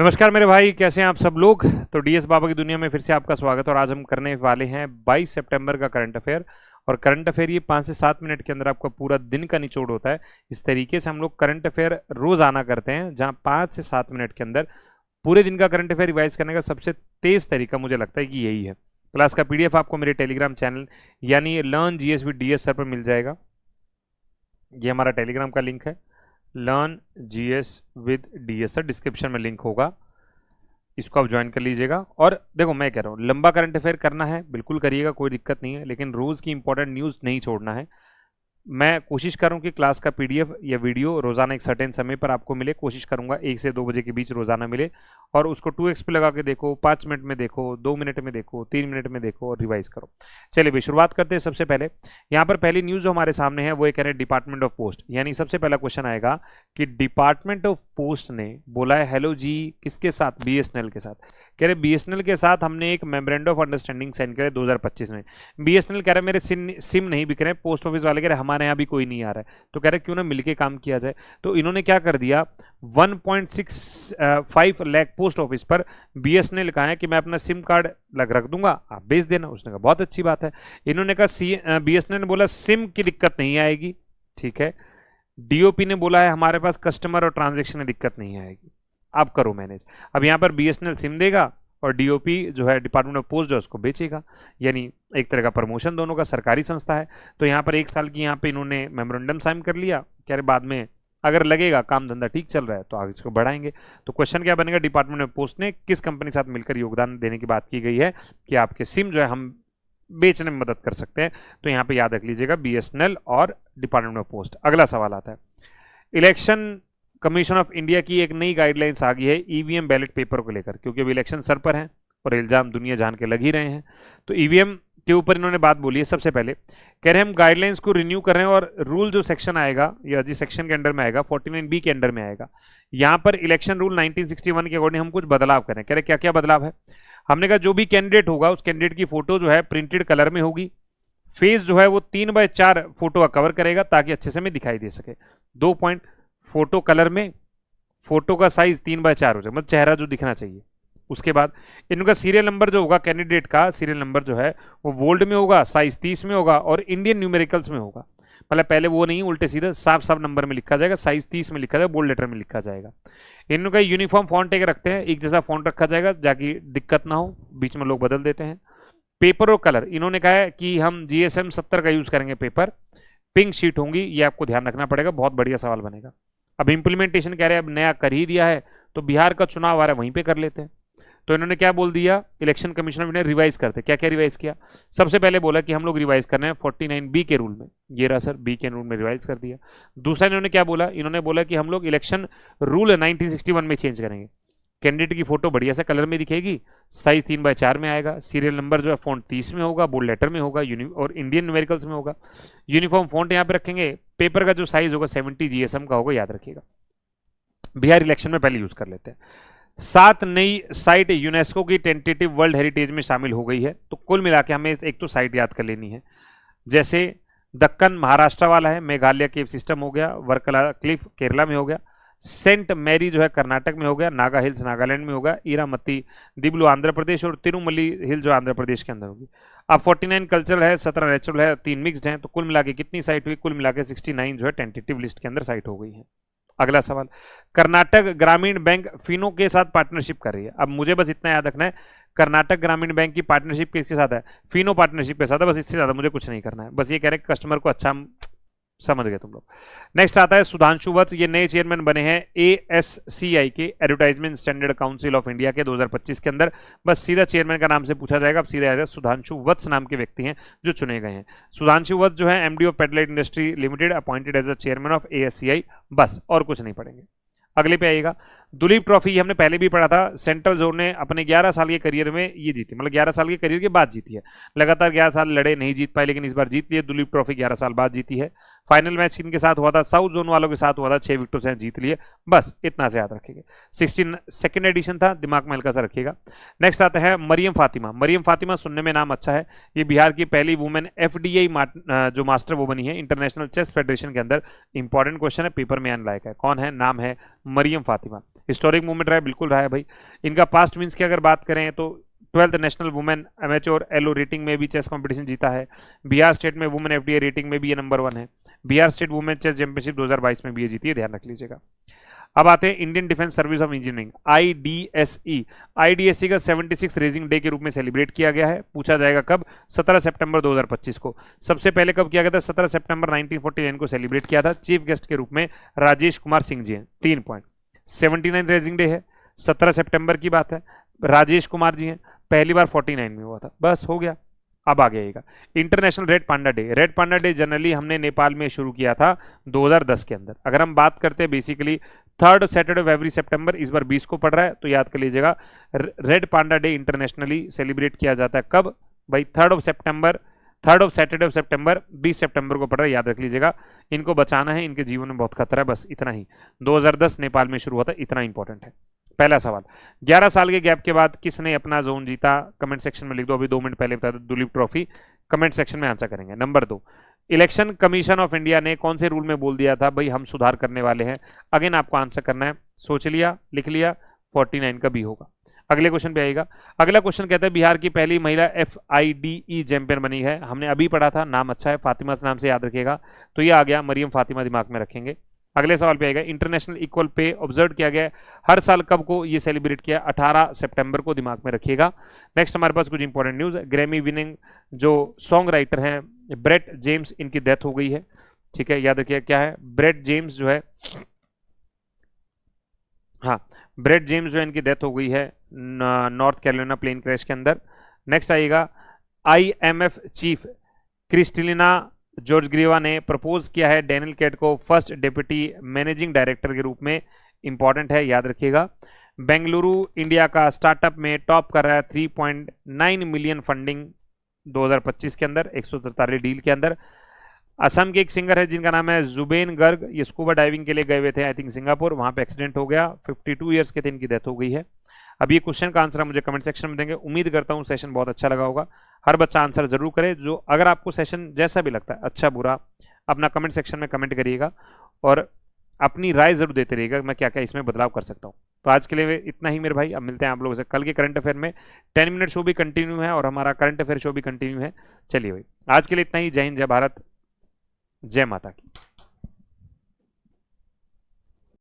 नमस्कार मेरे भाई, कैसे हैं आप सब लोग। तो डीएस बाबा की दुनिया में फिर से आपका स्वागत है। और आज हम करने वाले हैं 22 सितंबर का करंट अफेयर। और करंट अफेयर ये 5 से 7 मिनट के अंदर आपका पूरा दिन का निचोड़ होता है। इस तरीके से हम लोग करंट अफेयर रोज आना करते हैं, जहां 5 से 7 मिनट के अंदर पूरे दिन का करंट अफेयर रिवाइज करने का सबसे तेज तरीका मुझे लगता है कि यही है। क्लास का पीडीएफ आपको मेरे टेलीग्राम चैनल यानी learn GS with DS sir पर मिल जाएगा। ये हमारा टेलीग्राम का लिंक है, learn GS with DS sir, description में लिंक होगा, इसको आप ज्वाइन कर लीजिएगा। और देखो, मैं कह रहा हूँ लंबा करंट अफेयर करना है बिल्कुल करिएगा, कोई दिक्कत नहीं है, लेकिन रोज की इंपॉर्टेंट न्यूज़ नहीं छोड़ना है। मैं कोशिश करूँ कि क्लास का पीडीएफ या वीडियो रोजाना एक सर्टेन समय पर आपको मिले। कोशिश करूंगा 1 से 2 बजे के बीच रोजाना मिले। और उसको 2x पे लगा के देखो, 5 मिनट में देखो, 2 मिनट में देखो, 3 मिनट में देखो और रिवाइज करो। चलिए भाई, शुरुआत करते हैं। सबसे पहले यहाँ पर पहली न्यूज़ जो हमारे सामने है वो ये कह रहे हैं डिपार्टमेंट ऑफ पोस्ट, यानी सबसे पहला क्वेश्चन आएगा कि डिपार्टमेंट ऑफ पोस्ट ने बोला है हेलो जी किसके साथ, बीएसएनएल के साथ। कह रहे बीएसएनएल के साथ हमने एक मेमोरेंडम ऑफ अंडरस्टैंडिंग साइन करे 2025 में। बीएसएनएल कह रहे मेरे सिम नहीं बिक रहे, पोस्ट ऑफिस वाले कह रहे हमारे यहाँ भी कोई नहीं आ रहा है, तो कह रहे क्यों ना मिलके काम किया जाए। तो इन्होंने क्या कर दिया, 1.65 लाख पोस्ट ऑफिस पर बीएसएनएल कहा है कि मैं अपना सिम कार्ड रख दूंगा, आप बेच देना। उसने कहा बहुत अच्छी बात है। इन्होंने कहा बीएसएनएल ने बोला सिम की दिक्कत नहीं आएगी, ठीक है। डीओपी ने बोला है हमारे पास कस्टमर और ट्रांजैक्शन में दिक्कत नहीं आएगी, आप करो मैनेज। अब यहाँ पर बीएसएनएल सिम देगा और डीओपी जो है डिपार्टमेंट ऑफ पोस्ट जो है उसको बेचेगा, यानी एक तरह का प्रमोशन दोनों का, सरकारी संस्था है। तो यहाँ पर 1 साल की यहाँ पे इन्होंने मेमोरेंडम साइन कर लिया। कह रहे बाद में अगर लगेगा काम धंधा ठीक चल रहा है तो आगे इसको बढ़ाएंगे। तो क्वेश्चन क्या बनेगा, डिपार्टमेंट ऑफ पोस्ट ने किस कंपनी के साथ मिलकर योगदान देने की बात की गई है कि आपके सिम जो है हम बेचने में मदद कर सकते हैं। तो यहाँ पे याद रख लीजिएगा बीएसएनएल और डिपार्टमेंट ऑफ पोस्ट। अगला सवाल आता है, इलेक्शन कमीशन ऑफ इंडिया की एक नई गाइडलाइंस आ गई है ईवीएम बैलेट पेपर को लेकर, क्योंकि अभी इलेक्शन सर पर हैं और इल्जाम दुनिया जान के लग ही रहे हैं। तो ईवीएम के ऊपर इन्होंने बात बोली है। सबसे पहले कह रहे हैं हम गाइडलाइंस को रिन्यू कर रहे हैं और रूल जो सेक्शन आएगा या जिस सेक्शन के अंडर में आएगा 49B के अंडर में आएगा। यहाँ पर इलेक्शन रूल 1961 के अकॉर्डिंग हम कुछ बदलाव करें। कह रहे क्या क्या बदलाव है। हमने कहा जो भी कैंडिडेट होगा उस कैंडिडेट की फोटो जो है प्रिंटेड कलर में होगी। फेस जो है वो 3x4 फोटो का कवर करेगा ताकि अच्छे से हमें दिखाई दे सके। 2 पॉइंट, फोटो कलर में, फोटो का साइज 3x4 हो जाए, मतलब चेहरा जो दिखना चाहिए। उसके बाद इनका सीरियल नंबर जो होगा, कैंडिडेट का सीरियल नंबर जो है वो बोल्ड में होगा, साइज 30 में होगा और इंडियन न्यूमेरिकल्स में होगा। मतलब पहले वो नहीं, उल्टे सीधे साफ साफ नंबर में लिखा जाएगा, साइज 30 में लिखा जाएगा, बोल्ड लेटर में लिखा जाएगा। इनका यूनिफॉर्म फॉन्ट एक रखते हैं, एक जैसा फॉन्ट रखा जाएगा जाकि दिक्कत ना हो, बीच में लोग बदल देते हैं। पेपर और कलर इन्होंने कहा है कि हम GSM 70 का यूज करेंगे पेपर, पिंक शीट होंगी, ये आपको ध्यान रखना पड़ेगा, बहुत बढ़िया सवाल बनेगा। अब इंप्लीमेंटेशन कह रहे हैं अब नया कर ही दिया है तो बिहार का चुनाव आ रहा है वहीं पे कर लेते हैं। तो इन्होंने क्या बोल दिया, इलेक्शन कमीशन ने रिवाइज करते। क्या क्या रिवाइज किया, सबसे पहले बोला कि हम लोग रिवाइज कर रहे हैं 49B के रूल में, ये रहा सर, बी के रूल में रिवाइज कर दिया। दूसरा इन्होंने क्या बोला, इन्होंने बोला कि हम लोग इलेक्शन रूल 1961 में चेंज करेंगे। कैंडिडेट की फोटो बढ़िया से कलर में दिखेगी, साइज 3x4 में आएगा, सीरियल नंबर जो है फॉन्ट 30 में होगा, बोल्ड लेटर में होगा और इंडियन न्यूमेरिकल्स में होगा। यूनिफॉर्म फॉन्ट यहाँ पे रखेंगे। पेपर का जो साइज होगा 70 GSM का होगा, याद रखिएगा। बिहार इलेक्शन में पहले यूज कर लेते हैं। 7 नई साइट यूनेस्को की टेंटेटिव वर्ल्ड हेरिटेज में शामिल हो गई है। तो कुल मिला के हमें एक तो साइट याद कर लेनी है, जैसे दक्कन महाराष्ट्र वाला है, मेघालय केव सिस्टम हो गया, वर्कला क्लिफ केरला में हो गया, सेंट मैरी जो है कर्नाटक में हो गया, नागा हिल्स नागालैंड में होगा, ईरामती दिब्लू आंध्र प्रदेश और तिरुमली हिल जो आंध्र प्रदेश के अंदर होगी। अब 49 कल्चरल है, 17 नेचुरल है, 3 मिक्स्ड हैं। तो कुल मिला के कितनी साइट हुई, कुल मिला के 69 जो है टेंटेटिव लिस्ट के अंदर साइट हो गई है। अगला सवाल, कर्नाटक ग्रामीण बैंक फिनो के साथ पार्टनरशिप कर रही है। अब मुझे बस इतना याद रखना है, कर्नाटक ग्रामीण बैंक की पार्टनरशिप किसके साथ है, फिनो पार्टनरशिप के साथ है, बस इससे ज्यादा मुझे कुछ नहीं करना है। बस ये कह रहे हैं कस्टमर को अच्छा, समझ गए तुम लोग। नेक्स्ट आता है सुधांशु वत्स, ये नए चेयरमैन बने हैं ASCI के, advertisement standard council of India के 2025 के अंदर। बस सीधा चेयरमैन का नाम से पूछा जाएगा, अब सीधा आएगा सुधांशु वत्स नाम के व्यक्ति हैं जो चुने गए हैं। सुधांशु वत्स जो है MD of Pidilite industry limited, appointed as a chairman of ASCI, बस और कुछ नहीं पढ़ेंगे। अगले पे आएगा दुलीप ट्रॉफी, हमने पहले भी पढ़ा था, सेंट्रल जोन ने अपने 11 साल के करियर में ये जीती, मतलब 11 साल के करियर के बाद जीती है। लगातार 11 साल लड़े, नहीं जीत पाए, लेकिन इस बार जीत लिए। दुलीप ट्रॉफी 11 साल बाद जीती है। फाइनल मैच इनके साथ हुआ था, साउथ जोन वालों के साथ हुआ था, 6 विकेटों से जीत लिए, बस इतना से याद रखिएगा। 62nd एडिशन था, दिमाग में हल्का सा रखिएगा। नेक्स्ट आता है मरियम फातिमा। मरियम फातिमा सुनने में नाम अच्छा है, ये बिहार की पहली वुमेन एफडीआई जो मास्टर वो बनी है इंटरनेशनल चेस फेडरेशन के अंदर। इंपॉर्टेंट क्वेश्चन है, पेपर में आने लायक है। कौन है? नाम है मरियम फातिमा। हिस्टोरिक मूवमेंट रहा है, बिल्कुल रहा है भाई। इनका पास्ट मीन्स की अगर बात करें तो 12th national women amateur Elo rating में भी चेस कंपटीशन जीता है। बिहार स्टेट में वुमेन एफडीआई रेटिंग में भी ये नंबर 1 है। Bihar state women chess championship 2022 में भी ये जीती है, ध्यान रख लीजिएगा। अब आते हैं Indian defence service of engineering, IDSE. IDSE का 76 रेजिंग डे के रूप में सेलिब्रेट किया गया है। पूछा जाएगा कब? 17 सितंबर 2025 को। सबसे पहले कब किया गया था? 17 सितंबर 1949 को सेलिब्रेट किया था। चीफ गेस्ट के रूप में राजेश कुमार सिंह जी हैं। 3 पॉइंट। 79 रेजिंग डे है, 17 सितंबर की बात है, राजेश कुमार जी हैं। पहली बार 49 में हुआ था, बस हो गया। अब आ गया international red panda day. Red panda day generally हमने नेपाल में शुरू किया था 2010 के अंदर। अगर हम बात करते हैं basically 3rd Saturday of every सितंबर, इस बार 20 को पड़ रहा है तो याद कर लीजिएगा। Red panda day internationally celebrate किया जाता है कब भाई? 3rd सैटरडे ऑफ सितंबर, 20 सितंबर को पड़ रहा है, याद रख लीजिएगा। इनको बचाना है, इनके जीवन में बहुत खतरा है, बस इतना ही। 2010 नेपाल में शुरू हुआ था, इतना इंपॉर्टेंट है। पहला सवाल, 11 साल के गैप के बाद किसने अपना जोन जीता? कमेंट सेक्शन में लिख दो, अभी 2 मिनट पहले बता दो। दुलीप ट्रॉफी, कमेंट सेक्शन में आंसर करेंगे। Number 2, election commission of India ने कौन से रूल में बोल दिया था भाई हम सुधार करने वाले हैं? अगेन आपको आंसर करना है, सोच लिया, लिख लिया। 49 का भी होगा। अगले क्वेश्चन पे आएगा। अगला क्वेश्चन कहता है बिहार की पहली महिला FIDE चैंपियन बनी है। हमने अभी पढ़ा था, नाम अच्छा है, फातिमा से नाम से याद रखिएगा। तो ये आ गया मरियम फातिमा, दिमाग में रखेंगे। अगले सवाल पे आएगा, इंटरनेशनल इक्वल पे ऑब्जर्व किया गया है हर साल कब को ये सेलिब्रेट किया? 18 सितंबर को, दिमाग में रखिएगा। नेक्स्ट हमारे पास कुछ इंपॉर्टेंट न्यूज। ग्रैमी विनिंग जो सॉन्ग राइटर हैं ब्रेट जेम्स, इनकी डेथ हो गई है। ठीक है, याद रखिएगा क्या है? ब्रेट जेम्स जो है, हाँ ब्रेट जेम्स जो है इनकी डेथ हो गई है नॉर्थ कैरोलिना प्लेन क्रैश के अंदर। नेक्स्ट आएगा, IMF चीफ क्रिस्टलिना जॉर्जग्रीवा ने प्रपोज किया है डैनियल कैट को फर्स्ट डेप्यूटी मैनेजिंग डायरेक्टर के रूप में। इंपॉर्टेंट है, याद रखिएगा। बेंगलुरु इंडिया का स्टार्टअप में टॉप कर रहा है 3.9 मिलियन फंडिंग 2025 के अंदर, 143 डील के अंदर। असम के एक सिंगर है जिनका नाम है जुबेन गर्ग, ये स्कूबा डाइविंग के लिए गए हुए थे आई थिंक सिंगापुर, वहां पे एक्सीडेंट हो गया, 52 ईयर्स के थे, इनकी डेथ हो गई है। अब ये क्वेश्चन का आंसर मुझे कमेंट सेक्शन में देंगे। उम्मीद करता हूँ सेशन बहुत अच्छा लगा होगा। हर बच्चा आंसर जरूर करे। जो अगर आपको सेशन जैसा भी लगता है, अच्छा बुरा, अपना कमेंट सेक्शन में कमेंट करिएगा और अपनी राय जरूर देते रहिएगा मैं क्या क्या इसमें बदलाव कर सकता हूँ। तो आज के लिए इतना ही मेरे भाई, अब मिलते हैं आप लोगों से कल के करंट अफेयर में। 10 मिनट शो भी कंटिन्यू है और हमारा करंट अफेयर शो भी कंटिन्यू है। चलिए भाई, आज के लिए इतना ही। जय हिंद, जय भारत, जय माता की।